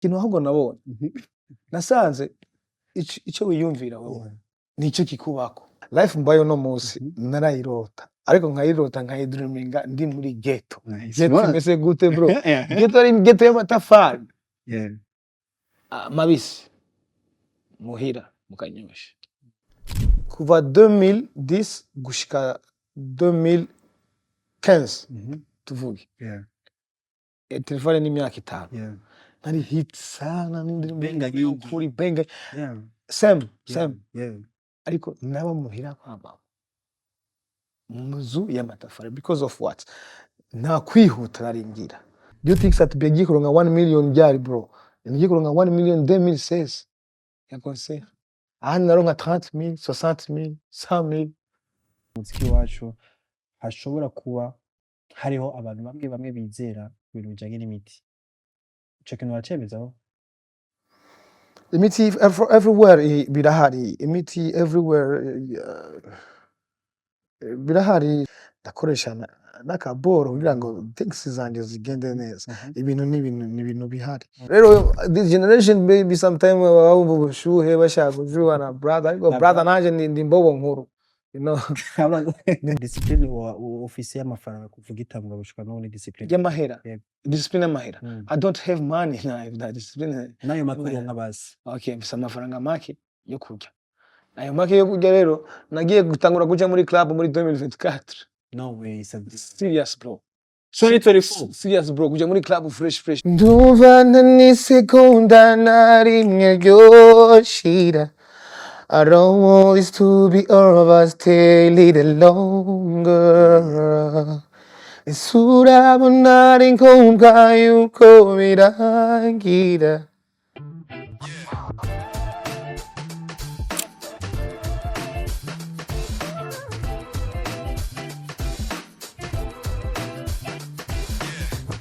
Kintu ahubwo nabonye nasanze ico wiyumvira wowe nico kikubako. Life mbayo no munsi narayirota ariko nkayirota nkayidreaminga ndi muri ghetto. Ghetto imeze gute bro? Ghetto ari ghetto y'amatafari. Mabisi muhira mukanyosha kuva 2010 gushika 2015 tuvuge telefone ni myaka 5 nari hit sana n'indirimbo kuri benga Sam ariko naba muhira kwamba muzu y'amatafari because of what na kwihuta naringira. Do you think Sat-B gikoronga 1 million ryari bro? Gikoronga 1 million 2016 ya concert naronka 30,000 60,000 100,000. Muziki wacu hashobora kuba hariho abantu bamwe bizera ibintu bijanye n'imiti. Ico kintu wacemezaho? Imiti everywhere birahari. Imiti everywhere birahari. Ndakoresha nakaboro kugira ngo things zanje zigende neza. Ibintu n'ibintu bihari. Rero this generation maybe sometime bawumva ubushuhe bashaka kujuwa na brother ariko brother nanje ndi mbobo nkuru, you know. Discipline wa office y'amafaranga kuvuga itangwa bushika no ni discipline y'amahera. Discipline y'amahera. I don't have money now that discipline. Nayo makuru nk'abazi. Okay, mfise amafaranga make yo kurya. Ayo make yo kurya rero nagiye gutangura kuja muri club muri 2024. No way, serious bro. 2024 serious bro, kuja muri club fresh. Ndumva ni sekonda na rimwe ryoshira. I don't want this to be over, stay a little longer. Isura bonari nkumva yuko birangira.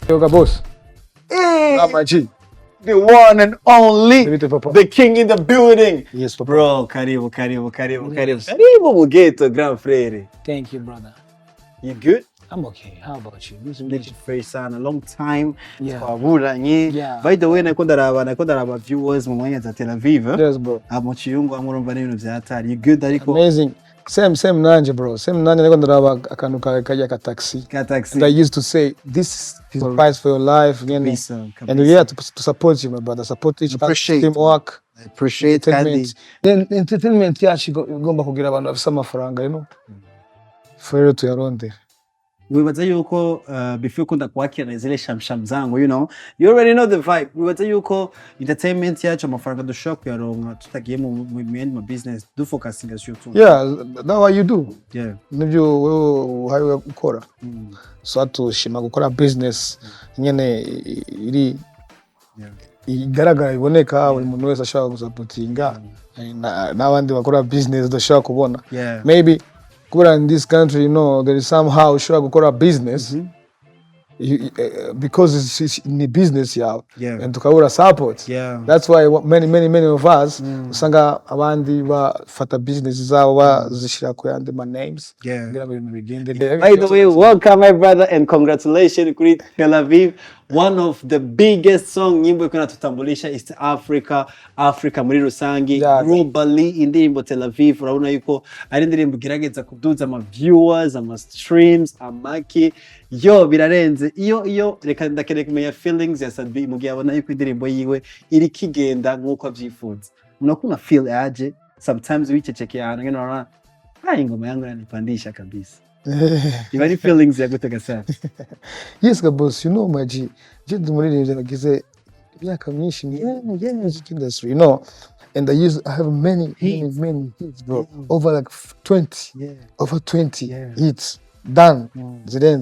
Yoga boss. Amaji. The one and only, the king in the building. Yes, papa. Bro, karibu. Mw'iGhetto, grand frere. Thank you, brother. You good? I'm okay. How about you? Legit fresh sana, long time. Yeah. By the way, nakonda raba viewers mu mwanya za Tel Aviv. Yes, bro. Amo chiyungu amurumva n'ibintu vyatari. You good ariko? Amazing. Same nanje, bro. Same nanje nakonda raba akantu kajya ka taxi. And I used to say this is the price for your life, you know. And we have to support you, my brother. Support each other. Teamwork. I appreciate entertainment. Then entertainment yacu igomba kugira abantu bafise amafaranga, you know. Fero tuyaronde. Wibaza yuko before kunda kwakira zile shamsham zangu, you know, you already know the vibe. Wibaza yuko entertainment yacu amafaranga dushaka kuyaronka tutagiye mu business do focusing as you too. Yeah, that's what you do. Yeah. Nibyo wewe gukora. So atushima gukora business nyene iri igaragara iboneka buri muntu wese ashaka gusapotinga n'abandi bakora business doshaka kubona. Maybe in this country, you know, there is somehow sure gukora business because it's in the business and tukabura support. That's why many of us usanga abandi bafata business zabo bazishira ku yandi names. By the way, welcome my brother and congratulations kuri Tel Aviv. One of the biggest song nyimbo ikona tutambulisha East Africa muri rusangi, globally indirimbo Tel Aviv. Urabona yuko ari indirimbo gerageza kuduza ama viewers, ama streams, amaki yo birarenze. Iyo reka ndakeneye kumenya feelings ya Sat-B mugihe abona yuko indirimbo yiwe iri kigenda nkuko avyifuza. Unakuna feel aje sometimes wicecekea ahantu ngene urabona ingoma yangu yanipandisha kabisa. You any feelings ya gutega sana? Yes, boss, you know my G. Just muri nje nagize imyaka myinshi music industry, you know, and I have many hits, bro. Over like 20. Over 20 hits done.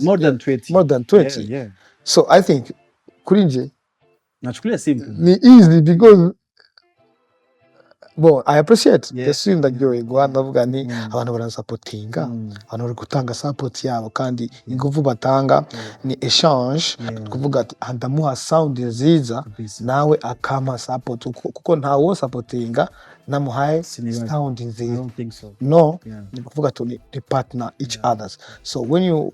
More than 20. So I think kurinje nachukulia simple. Ni easy because bon, I appreciate the stream that you're going ndavuga ni abantu baransapotinga, abantu bari gutanga support yabo kandi ingufu batanga ni exchange, kuvuga ati ndamuha sound nziza nawe akama support kuko ntawo supportinga namuhaye sound nziza. No, ni kuvuga tuni partner each others. So when you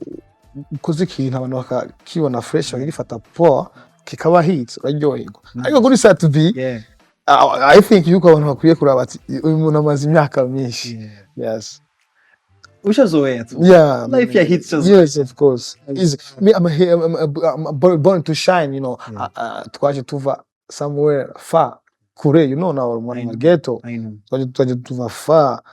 kuzikintu abantu bakakibona fresh bakifata poa kikaba hits uraryoherwa ariko kuri Sat-B Yeah. I think yuko abantu bakwiye kuraba ati uyu muntu amaze imyaka myinshi. Yes. Ushazoea tu. Yeah. Life ya hits just. Yes, of course. Easy. Me, I'm born to shine, you know. Twaje tuva somewhere far. Kure, you know, now Mw'iGhetto. I know. Twaje tuva far.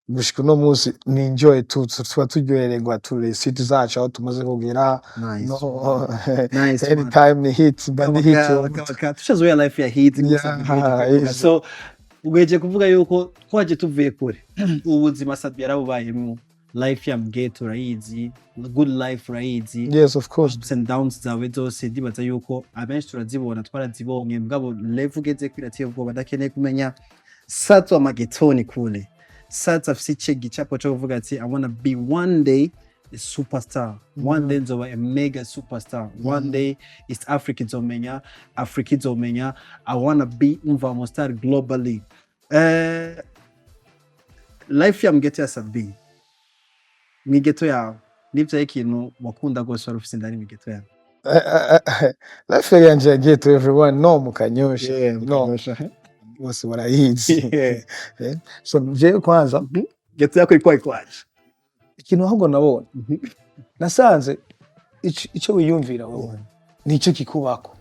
Gushika uno munsi ni enjoy tuba turyohererwa turi city zacu aho tumaze kugera. Nice. No. Nice. Anytime ni hits, bandi hits. Tushazoea life ya hits. Yeah. So ugeje kuvuga yuko twaje tuvuye kure. Ubuzima Sat-B yarabubayemo. Life ya Mw'iGhetto urayizi, good life urayizi. Yes, of course. Ups and downs zawe zose ndibaza yuko abenshi turazibona twarazibonye mugabo level ugeze kwiratiye ubwo badakeneye kumenya Sat amagetoni kule. Sat afise ice gicapo cyo kuvuga ati I wanna be one day a superstar. One day nzoba a mega superstar. One day East Africa izomenya, Africa izomenya. I wanna be umva star globally. Life ya Mw'iGhetto ya Sat-B. Mw'iGhetto yawe nivyo ikintu wakunda gose wari ufise ndani Mw'iGhetto yawe. Life yanje ya ghetto everyone no mukanyosha. Yeah, No. Bose barayizi. So je kwanza Ghetto yako ilikuwa ikwaje? ikintu ahubwo nabona nasanze ico wiyumvira wowe nico kikubako.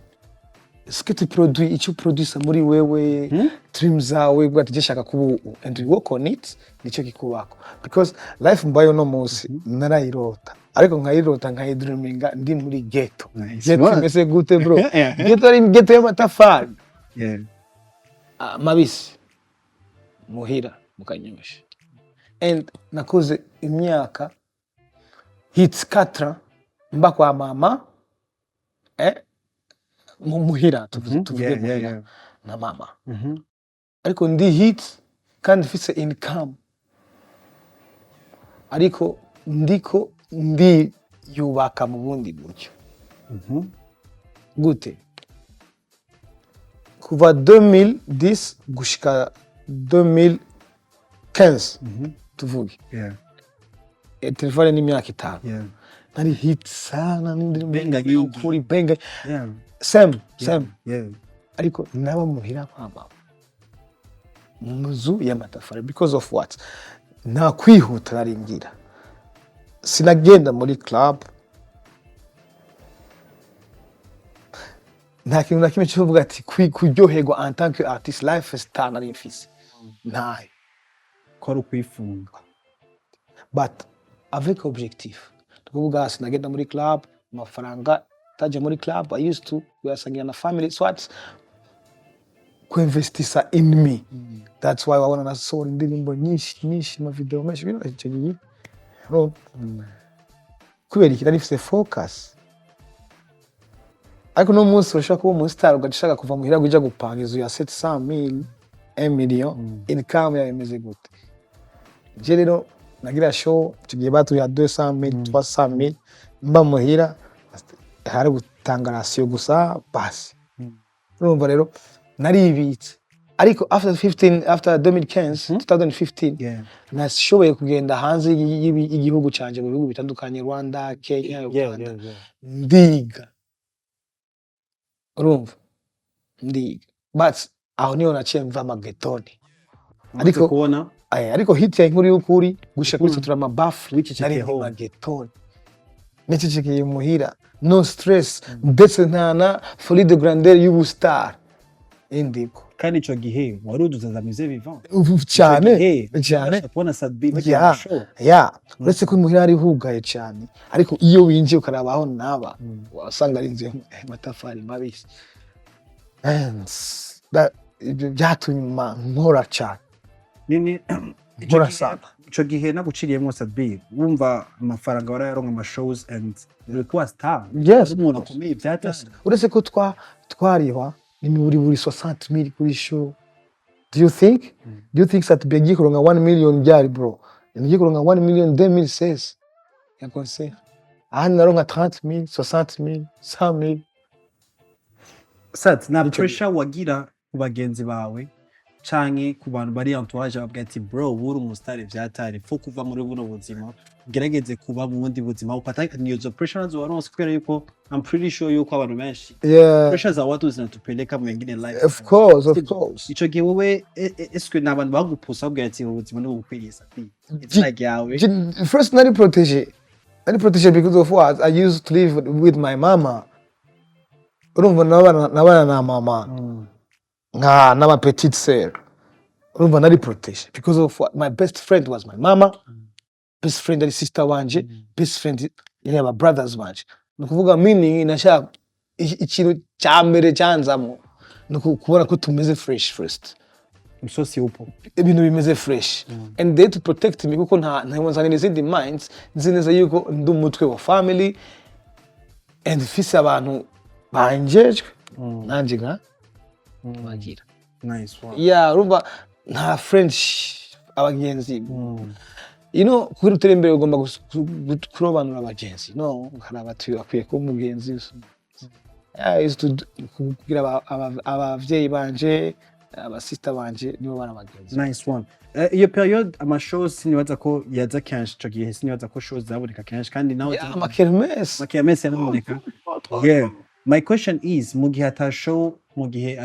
Ce tu produis, ico produce muri wewe, dreams zawe bwati gishaka kuba and you work on it nico kikubako. Because life mbayo no munsi narayirota. Ariko nkayirota nkayidreaminga ndi muri ghetto. Ghetto mese gute bro? Ghetto ari ghetto y'amatafari. Yeah. Mabisi muhira mukanyosha. And nakoze imyaka hits 4 mba kwa mama muhira tuvuge muhira na mama. Ariko ndi hits kandi mfise income. Ariko ndiko ndi yubaka mu bundi buryo. Gute? Kuva 2010 gushika 2015 tuvuge. Yeah. Telefone ni myaka 5. Yeah. Nari hit sana Benga nyingi. kuri benga. Yeah. Same. Yeah. Ariko naba muhira mama. Muzu y'amatafari because of what? Nta kwihuta naringira. Sinagenda muri club. Nta kintu nakimwe cyo kuvuga ati kuryoherwa en tant que artiste life star nari mfise. Ntayo. Kora ukwifunga. But avec objectif. Tukuvuga sinagenda muri club, amafaranga taje muri club I used to kuyasangira na family swats kuinvestisa in me. That's why I wanna nasohora indirimbo nyinshi ma video menshi bino icyo gihe. Kubera iki nari focus. Ariko no munsi urashaka kuba mu star ugashaka kuva muhira guja gupanga izu ya 700,000 1 million income ya imeze gute. Je rero nagira show tugiye batu ya 200,000 300,000 mba muhira hari gutanga ratio gusa basi. Urumva rero naribitse. Ariko after 2015 nashoboye kugenda hanze y'igihugu canje mu bihugu bitandukanye Rwanda, Kenya, Uganda. Ndiga. Urumva? Ndiga. But aho niho naciye mva magetoni. Ariko kubona ariko hit ya inkuru y'ukuri gushika kuri tutura mabafu nari magetoni. Nececekeye muhira. No stress. Ndetse ntana folie de grandeur y'ubustar. Indiko. kandi ico gihe wari udutazamize vivant cyane kubona Sat-B uretse ko muhira ari hugaye cyane ariko iyo winjiye ukarabaho naba wasanga ari inzu y'amatafari mabisi byatuma nkora cyane nini nkora sana. Ico gihe naguciriyemo Sat-B wumva amafaranga warayaronka ama shows and request star umuntu akomeye byatase uretse ko twariwa ni buri 60,000 kuri show. Do you think Sat-B agiye kuronka 1 million ryari bro? Agiye kuronka 1 million 2016 ya concert. Ahandi naronka 30,000 60,000 100,000. Sat na pressure wagira ku bagenzi bawe canke ku bantu bari entourage bavuga ati bro uri umusitari vyatari fo kuva muri buno buzima gerageze kuba mu bundi buzima upata niyo pressure zo waronse kubera yuko I'm pretty sure yuko abantu benshi pressure za watu zinatupeleka mu wengine life of course ico gihe wowe est-ce que n'abantu bagupusa bavuga ati ubuzima no gukwiriza it's like yawe first nari protege because of what I used to live with my mama urumva nabana na mama nka n'ama petite sœur urumva nari protege because of what my best friend was my mama best friend ari sister wanje best friend yaba brothers wanje nukuvuga meaning inashaka ikintu cya mbere cyanzamo nukubona ko tumeze fresh first umusosi upo ibintu bimeze fresh and they to protect me kuko nta nzanira izindi minds nzineza yuko ndi umutwe wa family and fise abantu banjejwe nanje nka bagira nice one yeah urumva nta french abagenzi you know kuri utere imbere ugomba kurobanura abagenzi no hari abatuye bakwiye ko umugenzi is to kugira abavyeyi banje abasista banje nibo bana bagenzi nice one iyo period ama shows nibaza ko yaza kenshi cyo gihe nibaza ko shows zaboneka kenshi kandi nawe amakermes yanaboneka yeah my question is mu gihe ata show mu gihe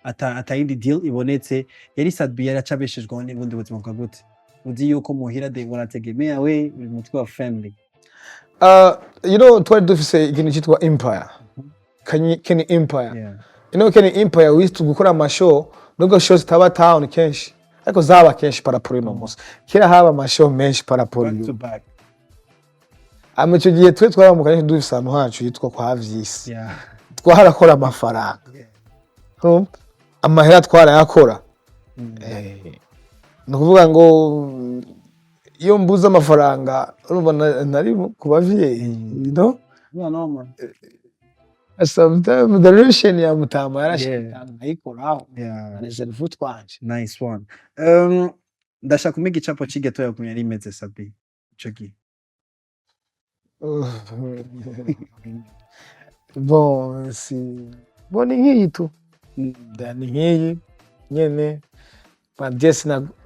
ata indi deal ibonetse yari Sat-B yaracabeshejwe n'ubundi buzima bwa gute uzi yuko muhira de warategemea we mutwe wa family you know twari dufise ikintu cyitwa empire Kenny Empire yeah. You know Kenny Empire we used to gukora amashow nubwo shows zitaba town kenshi ariko zaba kenshi paraporo no musi kera haba amashow menshi paraporo back to back icyo gihe twe twaramukanye dufise ahantu hacu yitwa kwa Havyisi yeah twarakora amafaranga amahera twarayakora nukuvuga ngo iyo mbuze amafaranga urumva nari kubavyeyi you know no sometimes the relation ya mutama yarashikana ayikura reserve twanje nice one ndashaka kumenya icapo c'ighetto yakunye ari Mbega Sat-B ico gihe bon ni nk'iyi tu ni nk'iyi nyene but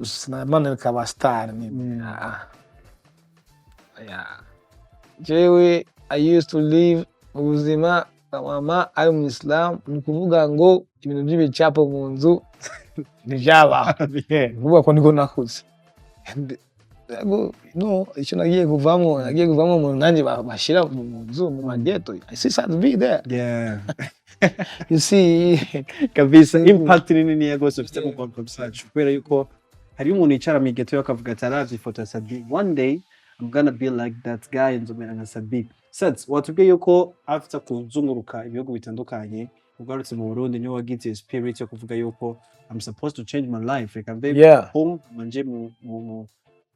sina maneka ba star ni yeah jewe I used to live Ubuzima mama ari mu Islam nukuvuga ngo ibintu by'ibicapo mu nzu nijaba vuba ko niko nakuze no icyo nagiye kuvamo mu nanjye bashira mu nzu mu ghetto I see Sat-B there yeah you see kabisa impact nini yagose ufite mu concept sacu kubera yuko hari umuntu icara mu ghetto yakavuga ataravye ifoto ya Sat-B one day I'm gonna be like that guy nzomera nka Sat-B Sats watubwiye yuko after kuzunguruka ibihugu bitandukanye ugarutse mu Burundi niyo wagize spirit yo kuvuga yuko I'm supposed to change my life like I'm very home manje mu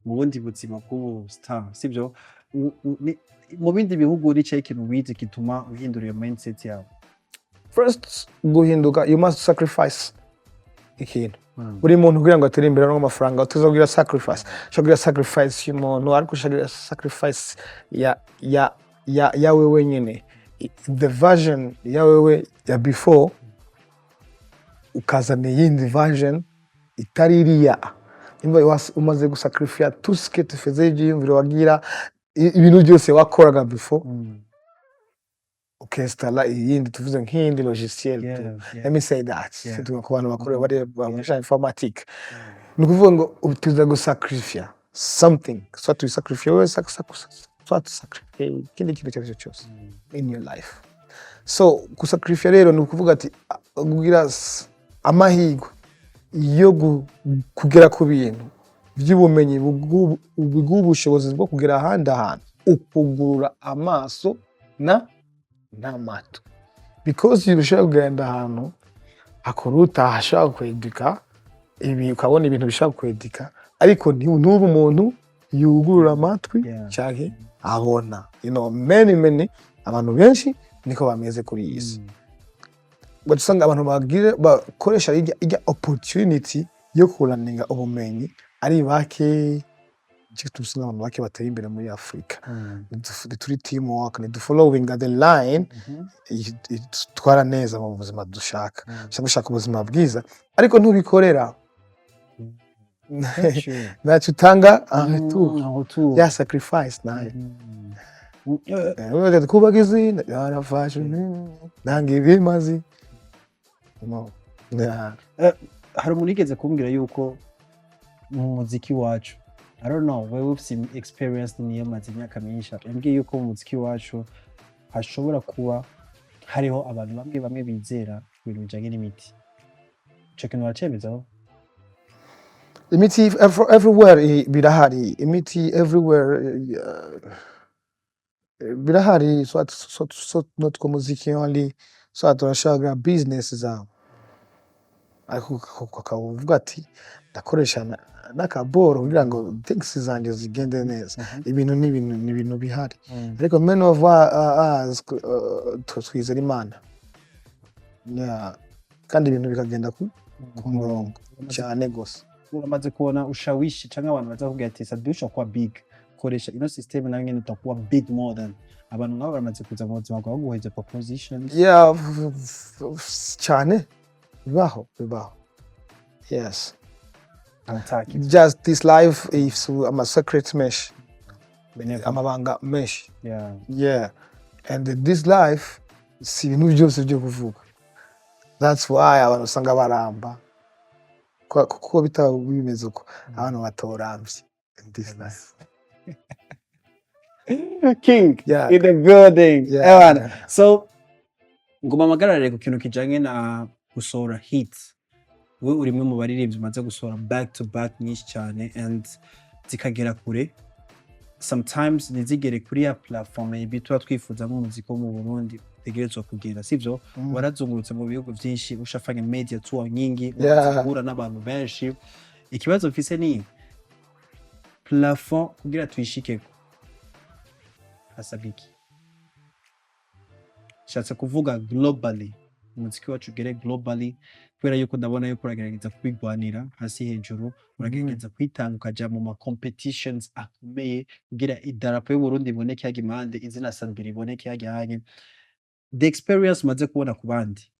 bundi buzima bw'ubu star sibyo mu bindi bihugu uri cyo ikintu wize kituma uhindura iyo mindset yawe first guhinduka you must sacrifice ikintu buri muntu kugira ngo atere imbere n'amafaranga utazogira sacrifice shogira sacrifice y'umuntu ariko shogira sacrifice ya wewe nyene the version ya wewe ya before ukazana yindi version itari iriya imba umaze gusacrifice tout ce que tu faisais ibyiyumviro wagira ibintu byose wakoraga before ukestala iyindi tuvuze nk'indi logiciel let me say that c'est ku bantu bakora bari bamusha informatique nukuvuga ngo utuza gusacrifice something so to sacrifice wewe soit sacrifice kindi kintu cyose in your life so gusacrifice rero nukuvuga ati kugira amahirwe yo kugera ku bintu by'ubumenyi bw'ubushobozi bwo kugera ahandi ahantu ukugurura amaso n'amato because ushobora kugenda ahantu hakuruta hashobora kwedika ibi ukabona ibintu bishobora kwedika ariko n'ubu umuntu yugurura amatwi cyane abona you know many abantu benshi niko bameze kuri iyi si batusanga abantu bakoresha ijya opportunity yo kuraninga ubumenyi ari bake cyo tusanga abantu bake bateye imbere muri Afrika turi teamwork ni following the line twara neza mu buzima dushaka dushaka ubuzima bwiza ariko ntubikorera ntacyo utanga tu ya sacrifice nayo kubaga izina yarafashe nanga ibimazi hari umuntu yigeze kumbwira yuko mu muziki wacu I don't know wewe ufite experience niyo maze imyaka myinshi yambwiye yuko mu muziki wacu hashobora kuba hariho abantu bamwe bizera ibintu bijanye n'imiti ico kintu waracemezaho imiti everywhere birahari imiti everywhere birahari so not ko muziki only so turashaka business zabo ariko kavuga ati ndakoresha nakaboro kugira ngo things zanjye zigende neza ibintu n'ibintu bihari ariko many of us twizera Imana kandi ibintu bikagenda ku murongo cyane gose uramaze kubona ushawishi canke abantu baza kugira ati sadusha kwa big koresha ino system nayo nyene utakuwa big more than abantu nabo baramaze kuza mu buzima bwawe guheza propositions cyane bibaho yes just this life is a secret mesh amabanga mesh and this life si ibintu byose byo kuvuga that's why abantu usanga baramba kuko bitaba bimeze uko abantu batorambye in this life King in the building so ngoma magarare ku kintu kijanye na gusohora hits we urimwe mu baririmbyi maze gusohora back to back nyinshi cyane and zikagera kure sometimes nizigere kuri ya platform ibitwa twifuza mu muziki mu Burundi tegerezwa kugera sivyo warazungurutse mu bihugu byinshi ushafanye media tour nyingi uhura n'abantu benshi ikibazo mfise ni platform kugira tuyishike hasabiki shatse kuvuga globally umuziki wacu ugere globally kubera yuko ndabona yuko uragerageza kubigwanira hasi hejuru uragerageza kwitanga ukaja mu ma competitions akomeye kugira idarapo y'u Burundi iboneke yagimande izina Sat-B iboneke yagihanye the experience maze kubona ku bandi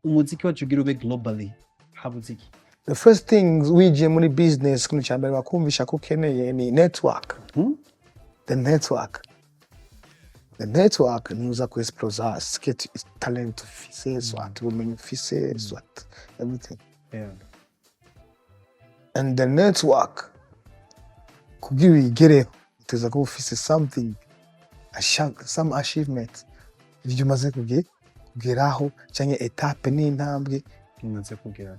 umuziki wacu ugira ube globally habuziki the first things wije muri business kuno cyambere bakumvisha ko keneye ni network the network nuza ku exploser skate talent fise soit women fise soit everything and the network kugira igere tuza ko fise something some achievement ibyo maze kugeraho cyane etape n'intambwe imaze kugera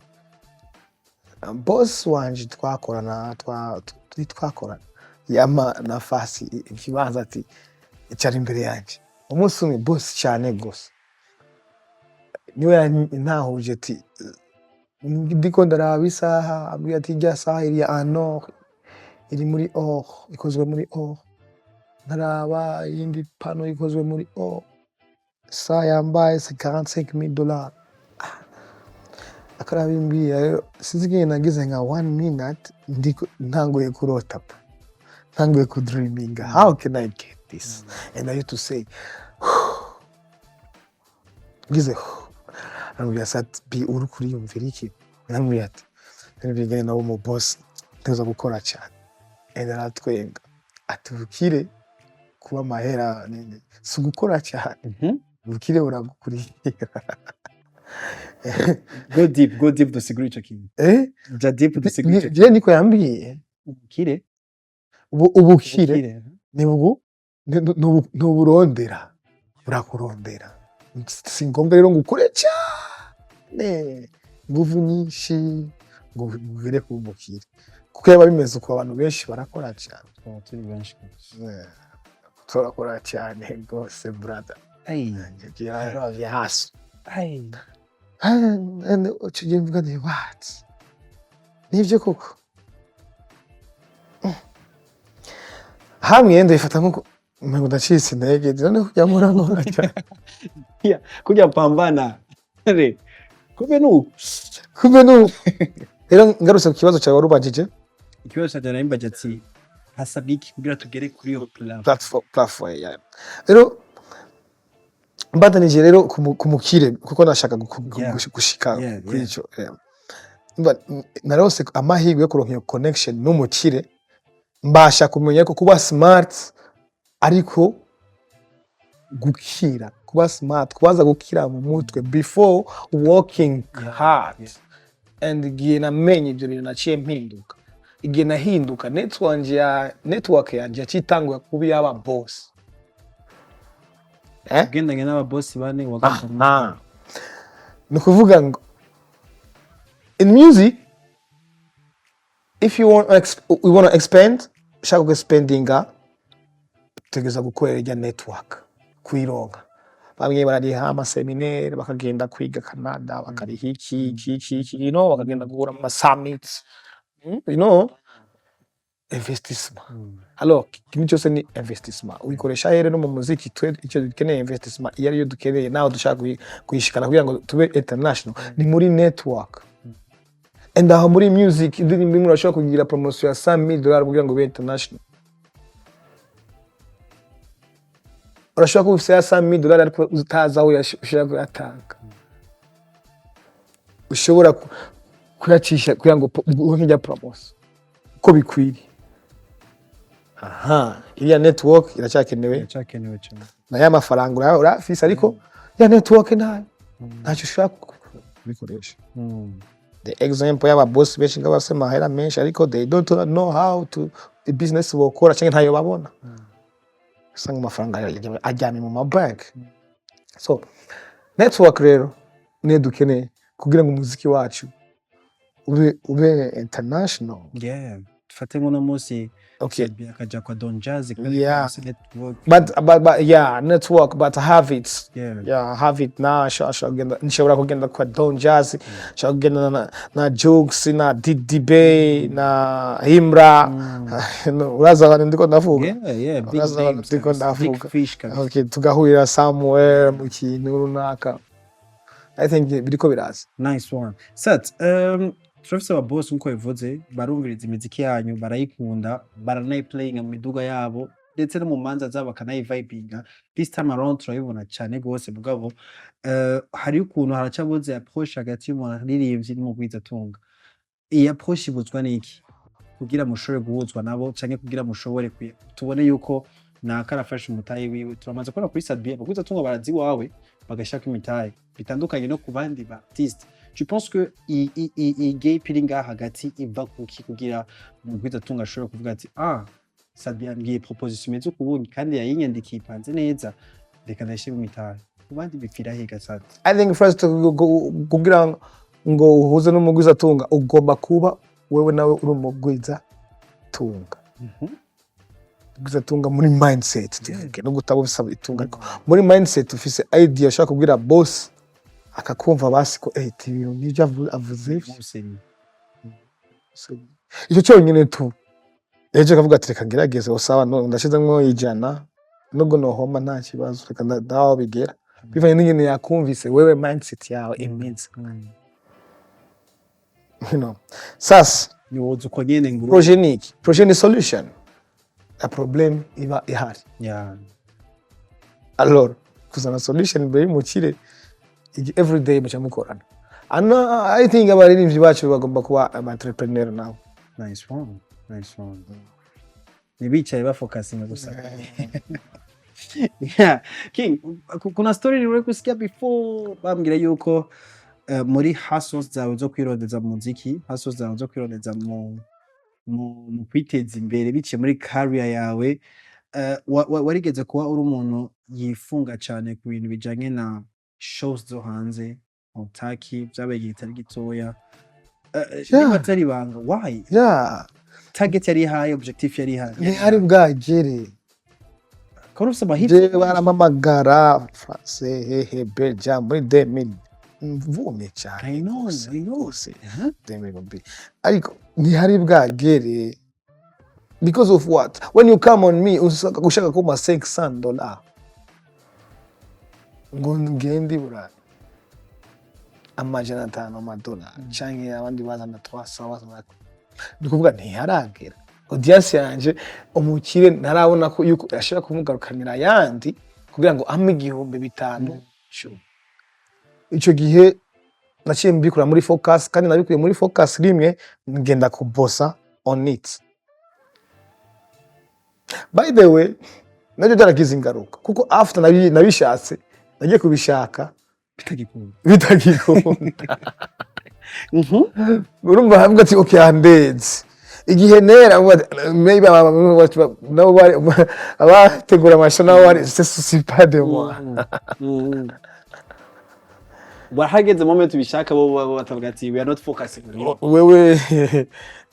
boss wanje twakorana yama nafasi ikibanza ati cyari imbere yanjye umunsi umwe boss cyane gose niwe ntahuje ati ndiko ndaraba isaha abwiye ati ijya saha iri iri muri or ikozwe muri or ndaraba yindi pano ikozwe muri or saa yambaye $45,000 akarabimbiye sinzi nagize nka 1 minute ndiko ntanguye kurota ntanguye ku dreaming how can I get this and I used to say gize Mbega Sat-B uri kuri yumvira iki namwe ati nibigene nawo mu boss ntezo gukora cyane and aratwenga atubukire kuba mahera nene si gukora cyane bukire uragukurira go deep dusigura ico kintu ja deep dusigura ico je niko yambwiye ubukire ubukire ni nuburondera urakurondera si ngombwa rero ngukore cyane nguvu nyinshi ngo ugere ku bukire kuko yaba bimeze uko abantu benshi barakora cyane turi benshi turakora cyane gose brother yes and uciye mvuga ni what nivyo koko hamwe yenda ifata nkuko mwe ndacitse intege none kujya murangora cyane kujya pambana kumbe nu rero ngarutse ku kibazo cyawe warubajije ikibazo cyane nambajye ati hasabwe iki kugira tugere kuri iyo platform ya rero mbatanije rero kumukire kuko nashaka gushika kuri ico narose amahirwe yo kuronka iyo connection n'umukire mbasha kumenya ko kuba smart ariko gukira kuba smart kubaza gukira mu mutwe before working hard and igihe namenye ibyo bintu naciye mpinduka igihe nahinduka network yanje yacitanguye kuba yaba boss ugendanye n'aba boss bane ni kuvuga ngo in music if you want to expand shaka expandinga tegeza gukorera ijya network kwironka bamwe barariha amaseminaire bakagenda kwiga Canada bakariha iki bakagenda guhura mu summits investissement alors kimi cyose ni investissement uyikoresha here no mu muziki twe icyo dukeneye investissement iyo ariyo dukeneye naho dushaka kuyishikana kugira ngo tube international ni muri network and aho muri music indirimbo imwe urashobora kugira promotion ya $100,000 kugira ngo ube international urashobora kufisa $100,000 ariko utaza aho ushaka kuyatanga ushobora kuyacisha kugira ngo nk'ijya promotion ko bikwiriye iriya network iracyakenewe cyane na ya mafaranga urafise ariko ya network ntacyo ushaka kubikoresha the example y'aba boss benshi ngo bafise amahera menshi ariko they don't know how to the business bokora cyangwa ntayo babona usanga amafaranga ajyanye mu mabank so network rero ne dukeneye kugira ngo umuziki wacu ube international dufate nk'uno munsi akaja kwa Don Jazzy network but have it have it now nshobora kugenda kwa Don Jazzy nshobora kugenda na Jukes na DDB na Himra uraza abantu ndiko ndavuga ndiko ndavuga okay tugahurira somewhere mu kintu runaka I think biriko biraza nice one Sat turafise aba boss nko bivuze barumviriza imiziki yanyu barayikunda baranayiplayinga mu miduga yabo ndetse no mu manza zabo kanayivibinga this time around turabibona cyane gose mugabo hari ukuntu haracabuze approach hagati y'umuntu aririmbye n'umugwizatunga iyi approach ibuzwa n'iki kugira mushobore guhuzwa nabo canke kugira mushobore tubone yuko nakarafashe umutayi wiwe turamaze kubona kuri Sat-B abagwizatunga barazi wawe bagashaka imitayi bitandukanye no ku bandi ba artiste. Je pense que i gay piringa hagati iva kuki kugira umugwizatunga ashobora kuvuga ati Sat-B yambwiye proposition meze kubundi kandi yayinyandikiye ipanze neza reka ndashira imitayi ku bandi bipfira higa Sat. I think first kugira ngo uhuze n'umugwizatunga ugomba kuba wewe nawe uri umugwizatunga gwizatunga muri mindset no gutabo bisaba itunga ariko muri mindset ufise idea ushaka kubwira boss akakumva basi ko ibintu nibyo avuze icyo cyonyine tu ejo kavuga ati reka ngerageze usaba ndashizemo ijana nubwo nohoma nta kibazo reka ndaho bigera bivanye n'ingene yakumvise wewe mindset yawe imeze sasa yoza uko nyene ngo projet ni solution a problem iba ihari alors kuzana solution mbere y'umukire every day mucha mukorana I think abaririmbyi bacu bagomba kuba entrepreneur now. Nice one nibicaye bafocusinga gusa King kuna story nuri kusikia before bambwira yuko muri hustles zawe zo kwirondeza mu muziki hustles zawe zo kwirondeza mu kwiteza imbere biciye muri career yawe warigeze kuba uri umuntu yifunga cyane ku bintu bijanye na shows zo hanze Otaki byabaye gitari gitoya niba atari banga why target yari high objective yari high ni hari bwagere korufse bahit baramamagara France hehe Belgium muri 2000 mvume cyane I know se 2000 ariko ni hari bwagere because of what when you come on me ushaka kuma $600 ngo ngendi bura $500 canke abandi bazana 300 ndikuvuga ntiharagera audience yanje umukire narabona ko yuko ashaka kumugarukanira yandi kugira ngo ampe 5,000 ico gihe naciye mbikura muri focus kandi nabikuye muri focus rimwe ngenda kubosa on it. By the way nabyo byaragize ingaruka kuko after nabishatse nagiye kubishaka bitagikunda urumva hamwe ati okay andeze igihe nera maybe nabo bari abategura amasho nabo bari c'est pas de moi wahageze moment ubishaka bo batavuga ati we are not focusing wewe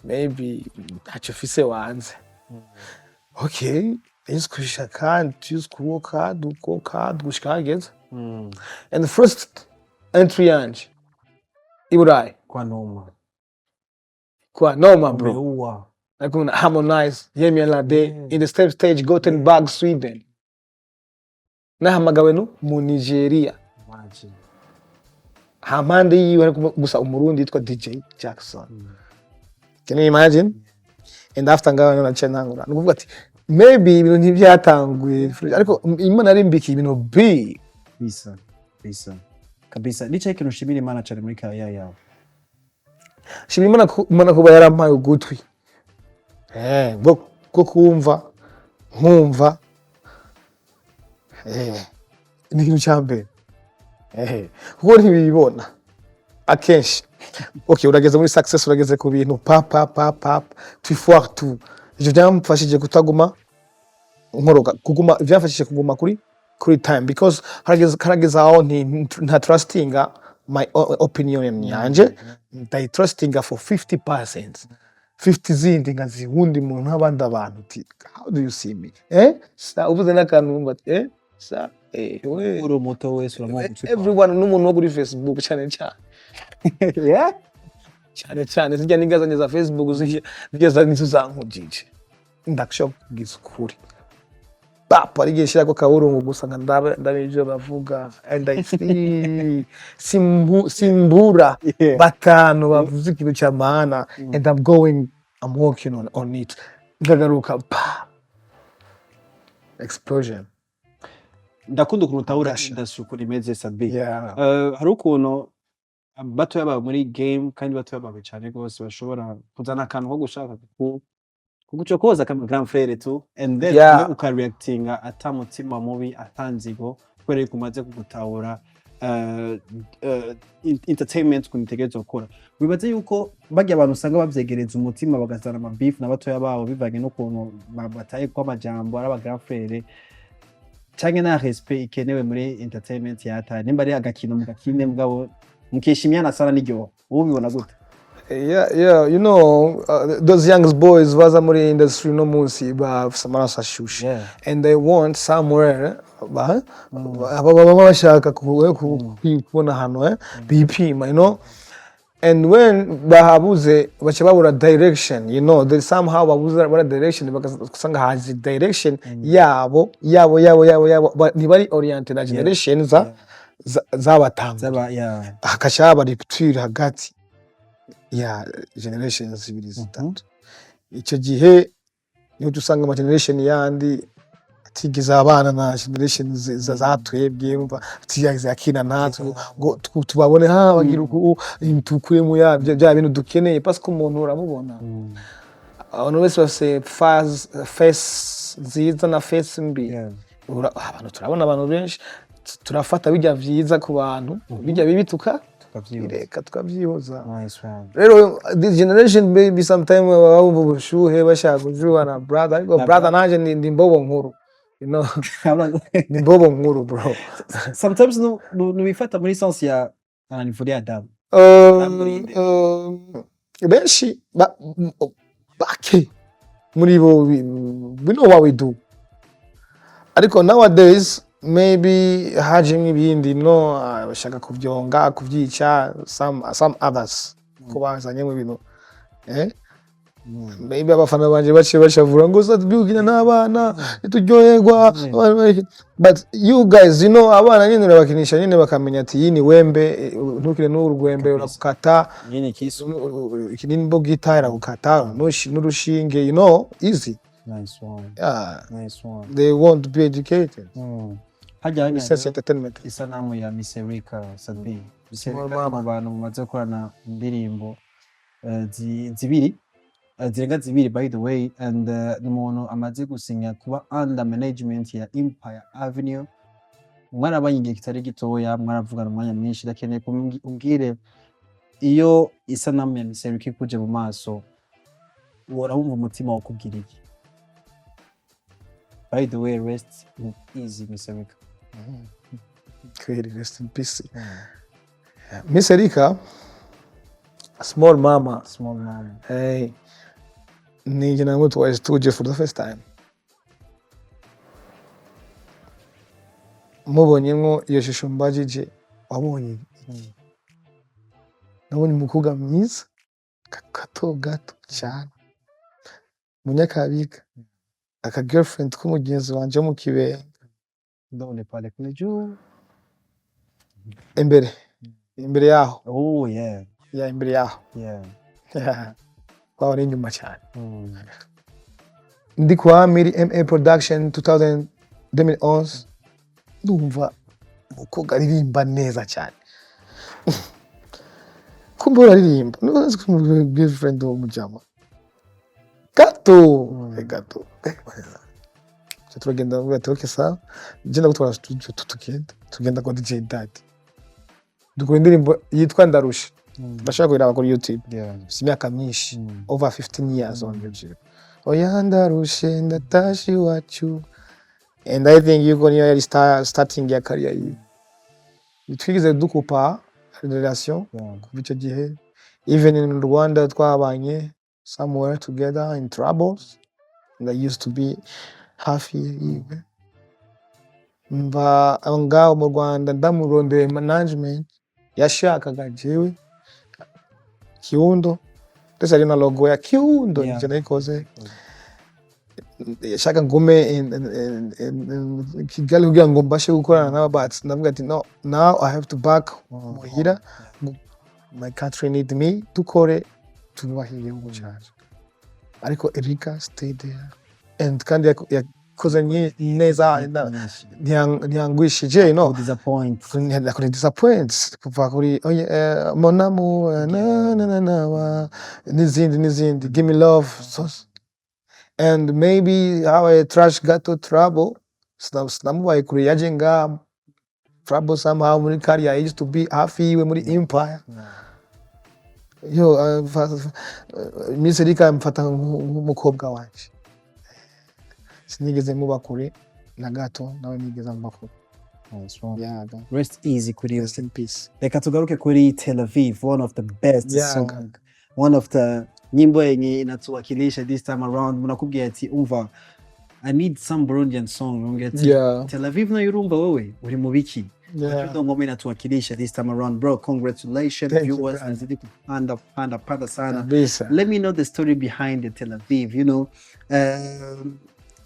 maybe ntacyo fise wanze okay is kushaka tuzi kuoka dukoka dushikageza and the first entry yanje iburayi kwa noma bro like when harmonize yemi alade in the stage Gothenburg Sweden nahamagawe no mu Nigeria hamande yiwe gusa umurundi yitwa DJ Jackson. Can you imagine? And after ngaho na chenangura nukuvuga ati maybe ibintu ntibyatanguye ariko imana ari mbiki ibintu big bisa kabisa nicaye ikintu shimira Imana cyane muri kaya yawe shimira Imana kuba yarampaye ugutwi bwo kumva nkumva ni ikintu cyambere kuko ntibibona akenshi okay urageze muri success urageze ku bintu pap tu fois tout je byamfashije kutaguma nkoroga kuguma byafashije kuguma kuri time because harageza aho nta trustinga my opinion yanje I trustinga for 50% 50 zindi ngazihundi mu nk'abandi abantu ti how do you see me sa ubuze nakantu sa uri muto wese uramugutsika everyone n'umuntu wo kuri Facebook cyane yeah cyane zijya ningazanye za Facebook zigeza nizuzankujije ndakshop gisukuri papa rigishira ko kaburungu gusa ndabeje bavuga and I see simbura batanu bavuze ikintu cya maana and I'm working on it ngagaruka explosion. Ndakunda ukuntu utahura industry ukuntu imeze Sat-B. Hari ukuntu bato yaba muri game kandi bato yaba cyane gose bashobora kuzana akantu ko gushaka kugucokoza kama grand frère tu and then ukareactinga atamutima mubi atanzigo kwere kumaze kugutahura entertainment kunitegezo gukora. Wibaze yuko bajya abantu usanga bavyegereza umutima bagazana ama beef na bato yababo bivanye no kuntu bataye kwa majambo araba grand frère cyangwa na respect ikenewe muri entertainment yata nimba ari agakino mugakine mugabo mukishimyana sana n'iryo ubibona gute? Yeah, you know, those young boys baza muri industry no munsi ba samara shusha and they want somewhere bashaka kubona hano bipima, you know, and when bahabuze bacha babura direction, you know, they somehow babuza direction bakasanga hazi direction yabo ntibari oriented na generation zabatanga hakashaba rupture hagati ya generations zibiri zitatu. Icyo gihe niho dusanga ama generation yandi atigiza abana na generation zatwebwe umva tiyagize akina natwe ngo tubabone bagira uko tukure mu bya bintu dukeneye parce que umuntu uramubona abantu bose bafite face nziza na face mbi. Abantu turabona abantu benshi turafata bijya vyiza ku bantu bijya bibi tukavyihoza. Rero this generation maybe sometime babumva ubushuhe bashaka kujuana brother ariko brother nanje ndi mbobo nkuru, you know. Ni mbobo nkuru bro. Sometimes no bifata muri sense ya niveau ya adabu benshi baki muri bo we know what we do ariko nowadays maybe hajimwe ibindi no bashaka kuvyica some others kubazanye mu bintu maybe abafana banje baciye bashavura ngo Sat-B ukina n'abana turyoherwa, but you guys you know abana nyine urabakinisha nyine bakamenya ati iyi ni wembe, ntukire n'urwembe urakata nyine kisu ikindi mbo gitara ukata n'urushinge, you know, easy. Nice one. Yeah, Nice one. they want to be educated. Hajya Sense entertainment. isanamu ya Mbega Sat-B. Mama. Mu bantu mumaze gukorana indirimbo zirenga zibiri by the way, and n'umuntu amaze gusinya kuba under management ya Empire Avenue. Mwarabanye igihe kitari gitoya, mwaravugana umwanya mwinshi, ndakeneye kumbwire iyo isanamu ya Mbega ikuje mu maso urabumva umutima wo kubwira iki? By the way, rest in peace Mbega. Rest in peace. Mbega, small mama. Small mama. Hey, nije nangu tuwa studio for the first time. Mubonyemo iyo shusho mbajije wabonye iki? Nabonye umukobwa mwiza gato cyane, munyakabika aka girlfriend k'umugenzi wanje mu kibenga. Ndone pale kule juu. Imbere yaho. Oh yeah. Yeah, imbere yaho. Yeah. Kwa wari nyuma cyane. Ndi kwa Miri MA Production 2011. Ndumva umukobwa aririmba neza cyane. Kumbe aririmba. Nuzi ko girlfriend wo mujama. Gato. Turagenda ngo atoke sa. Ngenda gutwara studio tugenda kwa DJ Dad. Dukora indirimbo yitwa Ndarusha. Bashaka kuyiraba kuri YouTube. Imyaka myinshi, over 15 years on YouTube. Oya ndarushe ndatashi wacu. And I think you're going to starting your career. Twigize dukupa relation kuva icyo gihe. Even in Rwanda twabanye somewhere together in troubles. And I used to be happy. Mba ngaho mu Rwanda ndamurondeye management yashakaga jewe Kiundo, ndetse ari na logo ya Kiundo nje nayikoze. Yashaka ngume in Kigali kugira ngo mbashe gukorana n'aba bats. Ndavuga ati no, now I have to back muhira, my country need me dukore tubahiye mu cyaje. Ariko Erika stayed there and kandi yakoze neza ntiyangwishije, no disappoint kuva kuri mon amour na n'izindi give me love so, and maybe how I trash ghetto trouble sinamubaye kuri yajenga trouble somehow muri career. I used to be happy muri Empire. Yo Mbega mfata nk'umukobwa wanje, sinigeze muba kure na gato, nawe nigeze muba kure. Rest easy kuri Rest in peace. Reka tugaruke kuri Tel Aviv, one of the best song, one of the nyimbo yenye inatuwakilisha this time around. Munakubwira ati umva I need some Burundian song. Ungeti Tel Aviv na yurumba wewe uri mu biki? Ndio ngoma inatuwakilisha this time around, bro. Congratulations. Viewers nazidi kupanda sana. Let me know the story behind the Tel Aviv, you know.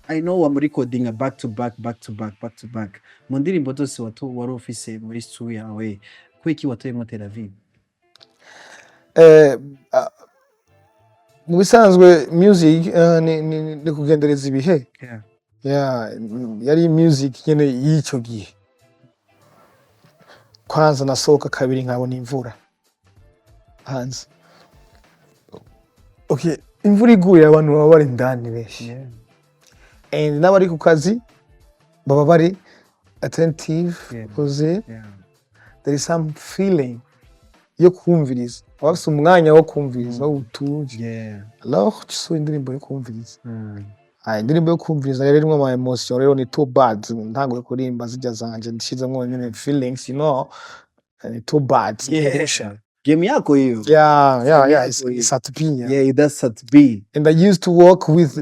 I know I'm recording a back to back. Mundirimbo zose wari ufise muri studio yawe, kwiki watoyemo Tel Aviv? Mu bisanzwe music ni kugendereza ibihe. Yari music nyene y'icyo gihe. Kwanza nasohoka kabiri nkabona imvura hanze. Okay, imvura iguye abantu baba bari ndani benshi. And n'abari ku kazi baba bari attentive because there is some feeling yo kumviriza. Abafite umwanya wo kumviriza utuje. Alors so indirimbo yo kumviriza. Indirimbo yo kumviriza rero irimo ama emotion, rero ni too bad. Ntango kurimba zijya zanje ndishizemo nyine feelings, you know. And too bad. Game yako hiyo. It's Sat-B. Yeah, that's Sat-B. And I used to work with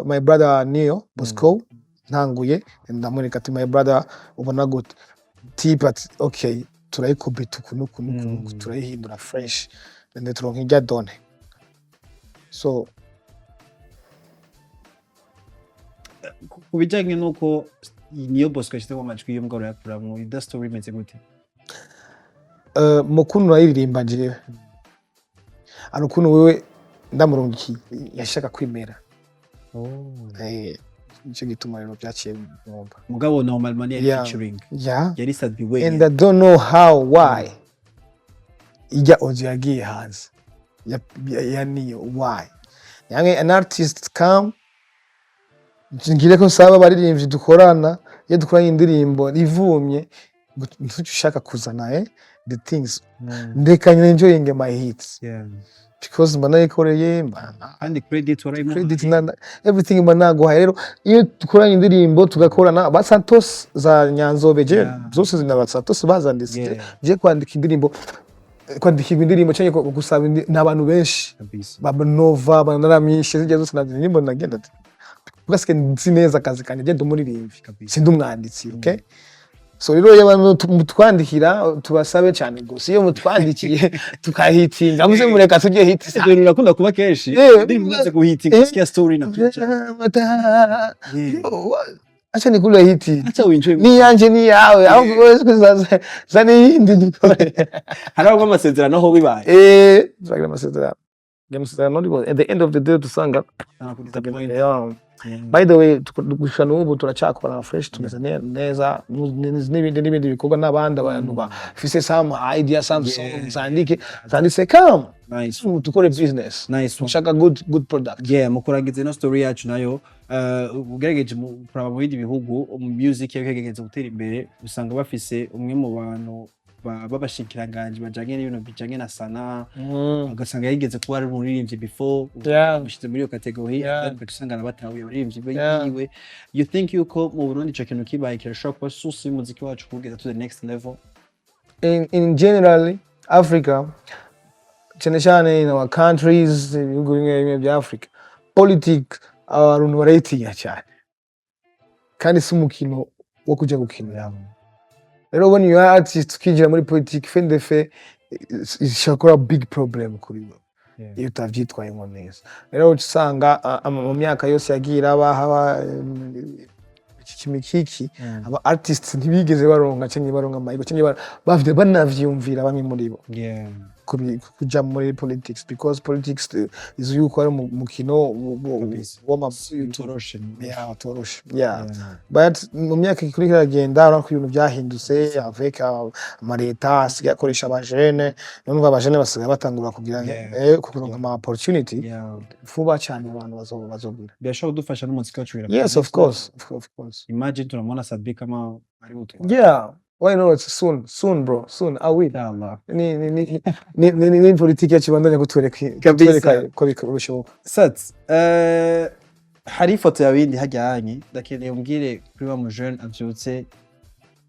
my brother Neo Bosco Ntanguye, and I'm going to my brother ubona good tip at okay turayikubita ukuntu turayihindura fresh and turonka ijya done. So kubijanye nuko niyo Bosco yashyize mu majwi yo mbwa yakura mu ida story imeze gute? Mukuru nayiririmba jewe ari ukuntu wewe ndamurungikiye yashaka kwimera. Nicyo gituma rero byaciye mwumva mugabo normal money featuring yari Sat-B and I don't know how why ijya oje yagiye hanze yani why yange an artist come ngire ko saba baririmbye dukorana iyo dukoranye indirimbo ivumye ntushaka kuzana the things ndekanye enjoying my hits because mbana yikoreye and credit everything mbanaguha rero iyo dukoranye indirimbo tugakorana ba Santos za Nyanzobe je zose zina ba Santos bazanditse je kwandika indirimbo cyane gusaba n'abantu benshi baba Nova banaramishe zije zose indirimbo nagenda parce nzi neza akazi kanje je ndumuririmbi sindi umwanditsi okay. So rero y'abantu mutwandikira tubasabe cyane gose iyo mutwandikiye tukahitinga muze mureka tujye hit rero urakunda kuba keshi ndimuze guhitinga sikia story na acha nikule hit acha uenjoy ni yanje ni yawe aho kuzaza zani yindi dukore haraho amasezerano aho bibaye zagira amasezerano ndiko at the end of the day tusanga by the way gushana ubu turacakora fresh tumeze neza n'ibindi bikorwa n'abandi abantu bafise some idea some songs zandike come nice tukore business nice ushaka good product mukuragize no story yacu nayo ugerageje kuraba mu bindi bihugu music yakegeze gutera imbere usanga bafise umwe mu bantu babashikiranganje bajanye n'ibintu bijanye na sana ugasanga yigeze kuba ari umuririmbyi before ushize muri iyo category ugasanga nabatahuye abaririmbyi biwe. You think yuko mu Burundi ico kintu kibaye kirashobora kuba source y'umuziki wacu kugeza to the next level? In generally Africa cyane in our countries ibihugu bimwe bya Africa politics abantu barayitinya cyane kandi si umukino wo kujya gukinira. Rero when you are artist ukijira muri politique fin de fait ishakora big problem kuri bo iyo utavyitwayemo neza. Rero usanga mu myaka yose yagira abahaba ikimikiki aba artists ntibigeze baronka cyangwa baronka amayigo cyangwa bavye banavyumvira bamwe muri bo kuja muri politics because politics is yuko ari umukino toroshe but mu myaka ikurikira agenda urako ibintu byahindutse avec amareta asigakoresha abajene none abajene basigaye batangura kugira kuronka ama opportunity vuba cyane abantu bazobira byashobora kudufasha n'umuziki wacu wira. Yes, of course. Imagine tunamwona Sat-B kama ari utwa why not soon bro soon I will ni politiki yakibandanya gutwereka ko bikoroshoboka. Sat hari ifoto yabindi hajyanye ndakeneye umbwire kuri wa mujene avyutse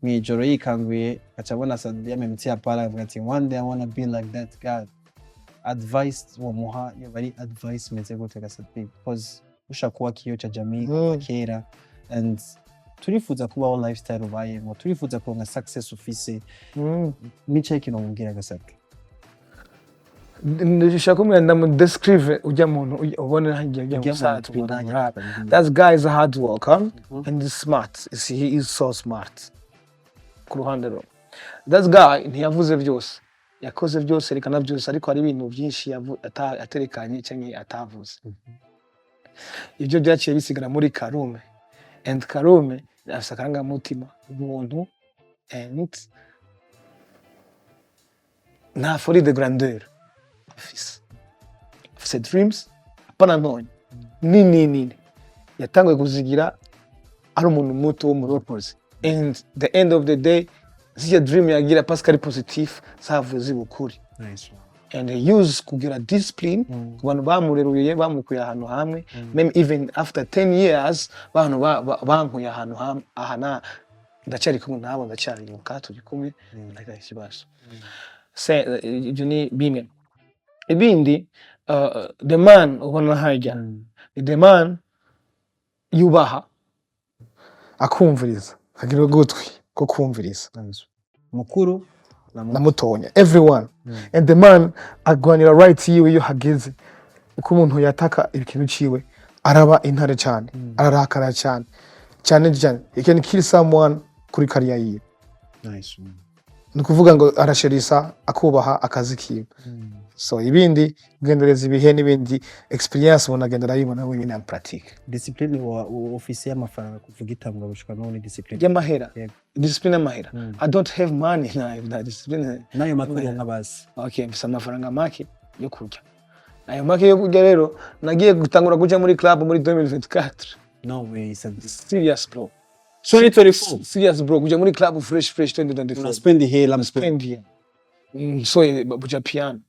mwijoro yikanguye acabona Sat-B yamemetse ya para avuga ati one day I wanna be like that guy. Advice wo muha yo bari advice meze gute ga Sat-B because ushakuwa kiyo cha jamii kera and turifuza kubaho lifestyle ubayemo turifuza kuronka success ufise nicaye kino mumbwira ga Sat-B. Ndishaka kumwe ndamu describe ujya muntu ubona hagiye Sat-B. That guy is a hard worker and is smart. He is so smart. Kuruhande ro that guy ntiyavuze byose yakoze byose rekana byose ariko hari ibintu byinshi aterekanye cyangwa atavuze. Ibyo byaciye bisigara muri Karume and Karume afisakanga mutima umuntu and na folie de grandeur afise dreams apana none nini yatanguye kuzigira ari umuntu muto wo muropozi and the end of the day ziya dream yagira Pascal positif savuze bukuri. Nice. And they use kugira discipline kubantu bamureruye bamukuye ahantu hamwe maybe even after 10 years bantu bankuye ahantu hamwe ahana ndacari kumwe nabo ndacari yuka tugikumwe ndaka kibazo se ibyo ni bimwe ibindi the man ubona hajya the man yubaha akumviriza agira gutwi ko kumviriza mukuru na mutonya everyone and the man agwanira right yiwe iyo hageze uko umuntu yataka ikintu ciwe araba intare cyane, ararakara cyane cyane. You can kill someone kuri career yiwe. Nice. Ni kuvuga ngo arasherisa akubaha akazi kiwe. So ibindi gendereza ibihe n'ibindi experience ubona gendera yibona wenyine en pratique. Discipline wa office y'amafaranga kuvuga itambwa bushika none discipline. Y'amahera. Discipline y'amahera. I don't have money na discipline. Nayo makuru nk'abazi. Okay, mbisa amafaranga make yo kurya. Ayo make yo kurya rero nagiye gutangura kuja muri club muri 2024. No way, it's serious bro. 2024. Serious bro, kuja muri club fresh 2024. Una spend here, I'm spend here. So buja piano.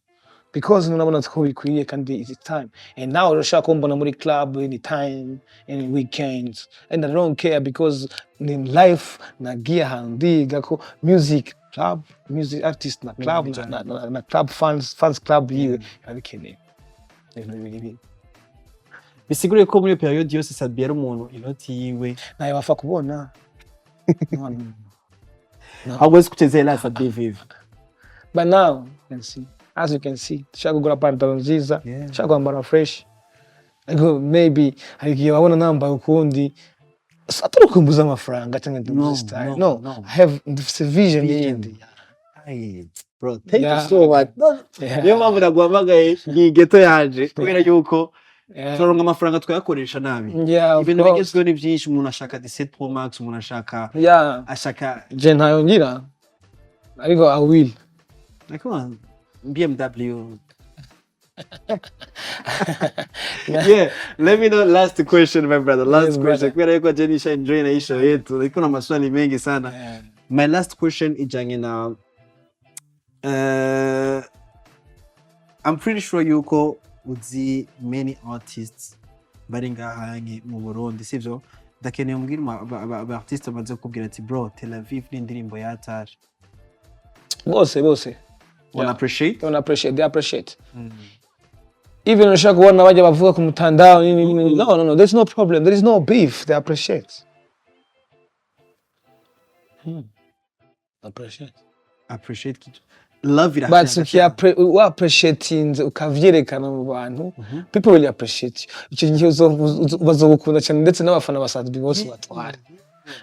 Because unabona ko bikwiye kandi it's time. And now urashaka kumbona muri club anytime, any weekends. And I don't care because in life nagia handiga ko music club, music artist na club na club fans club yiwe yabikeneye. Bisigure ko muri period yose Sat-B yari umuntu inoti yiwe nayo bafa kubona. Hawezi kuchezea Sat-B vivi. But now you can see, as you can see, shaka gura pantalo nziza, shaka kwambara fresh. Like maybe aligiye wabona namba ukundi saturu kumbuza amafaranga cyangwa style. No, I have the vision yindi. Hey, bro, thank you so much. Niyo mpamvu naguhamagaye Mw'iGhetto yaje kubera yuko turonka amafaranga twayakoresha nabi. Ibintu bigezweho ni byinshi, umuntu ashaka 17 Pro Max, umuntu ashaka ashaka je ntayo ngira ariko I will. Like on BMW. Yeah, let me know last question my brother. Last question. Kwera yuko Jenisha enjoy na isho yetu. Like kuna maswali mengi sana. My last question ijanye na I'm pretty sure yuko uzi many artists bari ngahange mu Burundi sivyo? Ndakeneye umbwira aba artist bamaze kubwira ati bro Tel Aviv ni indirimbo yatari. Bose. They appreciate. They appreciate. Even unashaka kuona waje bavuga ku mtandao nini. No, there's no problem. There is no beef. They appreciate. Appreciate kitu. Love it. But we appreciating ukavyerekana mu bantu. People really appreciate you. Icyo gihe bazogukunda cyane ndetse n'abafana ba Sat-B bose batwara.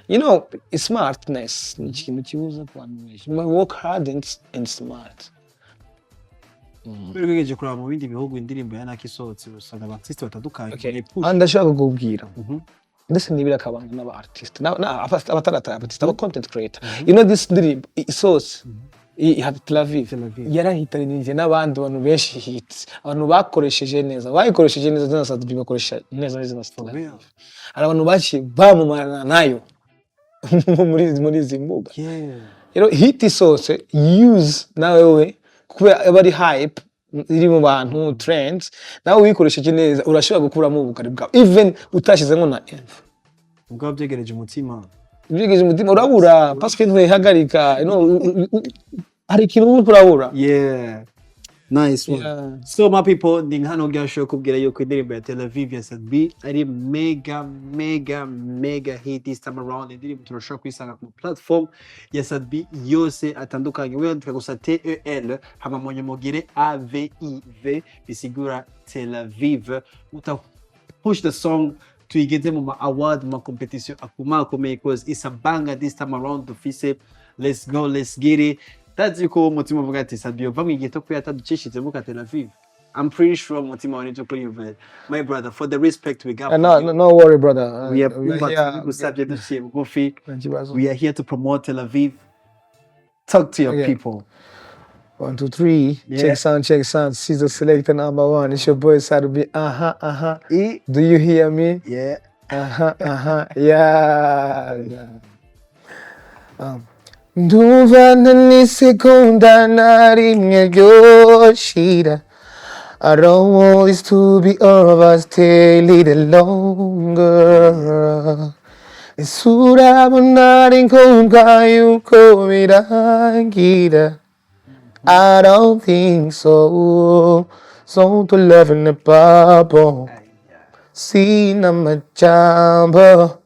You know, smartness ni ikintu kibuza abantu benshi. Work hard and smart. Bigeje kura mu bindi bihugu indirimbo yanakisohotse usanga abartiste batandukanye. Andashaka kugubwira. Ndetse nibira kabanga n'aba artist. Abatarata artist, aba content creator. You know this ndirimbo isohotse ihati Tel Aviv. Yarahitarinije n'abandi bantu benshi hits. Abantu bakoresheje neza. Bayikoresheje neza na Sat-B bakoresha neza na Tel Aviv. Abantu bachi bamumana nayo. muri zimbuga. You know hit isohotse use nawe kuba abari hype iri mu bantu trends nawe wikoresheje neza urashobora gukuramo ubukari bwawe even utashizemo na elf ubwo byegereje umutima urabura parce que ntwehagarika hari ikintu urabura. Nice one. So my people, ndi hano gasho kubwira yuko indirimbo ya Tel Aviv ya Sat-B ari mega hit this time around. Indirimbo turashaka kwisanga ku platform ya Sat-B yose atandukanye. Wewe tukagusa TEL hama mwenye mogire AVIV bisigura Tel Aviv. Uta push the song tuigeze mu award mu competition akomeye cause it's a banger this time around to fise. Let's go, let's get it. That's yuko umutima uvuga ati Sat-B uva Mw'iGhetto ko yataducishije mu Tel Aviv. I'm pretty sure umutima wa nito kuri you, my brother, for the respect we got. No worry brother. We are here to promote Tel Aviv. Talk to your people. 1 2 3 check sound Caesar selector number 1. It's your boy Sat-B. Do you hear me? Yeah. Nduva nani sekunda na rimwe ryoshira. I don't want this to be over, stay a little longer. Isura bunari nkumva yuko birangira. I don't think so. So to love in the bubble. Sina majamba.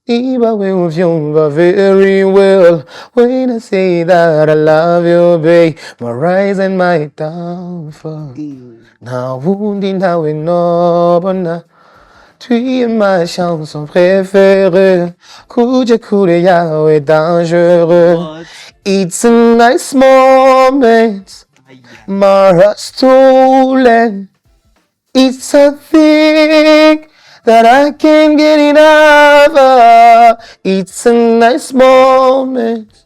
Iba with you very well. When I say that I love you, babe, my rise and my downfall. Now wounding now we know, but now Tu es ma chanson préférée. Kuja kure yawe dangereux. It's a nice moment. My heart's stolen. It's a thing that I can't get enough of. It's a nice moment.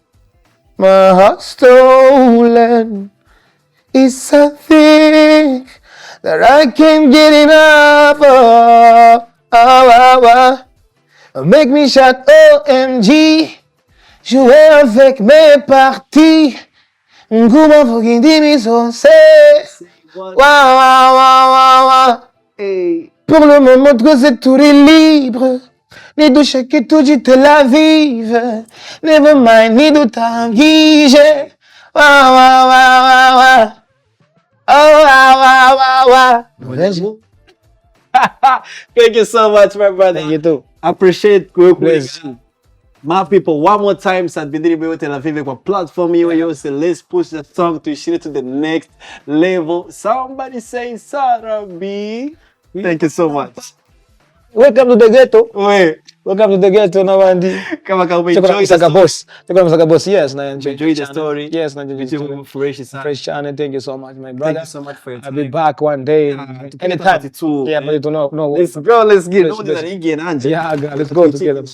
My heart's stolen. It's a thing that I can't get enough of. Make me shout OMG. Jouer avec mes parties. Comment fucking dimiso c'est. Wow. Hey. Pour le moment, que c'est tout est libre. Ni du chèque tout dit Tel Aviv. Never mind, ni du tanguye. Wow. Wow. Thank you so much, my brother. Thank you too. Appreciate Kurikira. My people, one more time, Sat-B Tel Aviv, kwa platform you say, let's push the song to share it to the next level. Somebody say Sat-B. Thank you so much. Welcome to the ghetto. Wait. Welcome to the ghetto, Nawandi. Kama enjoy the boss. Yes, I enjoy the story. Yes, I enjoy the story. Fresh channel. Thank you so much, my brother. Thank you so much for your time. I'll be back one day. Anytime. Yeah, but you don't know. Let's go. Let's get it. Yeah, let's go together.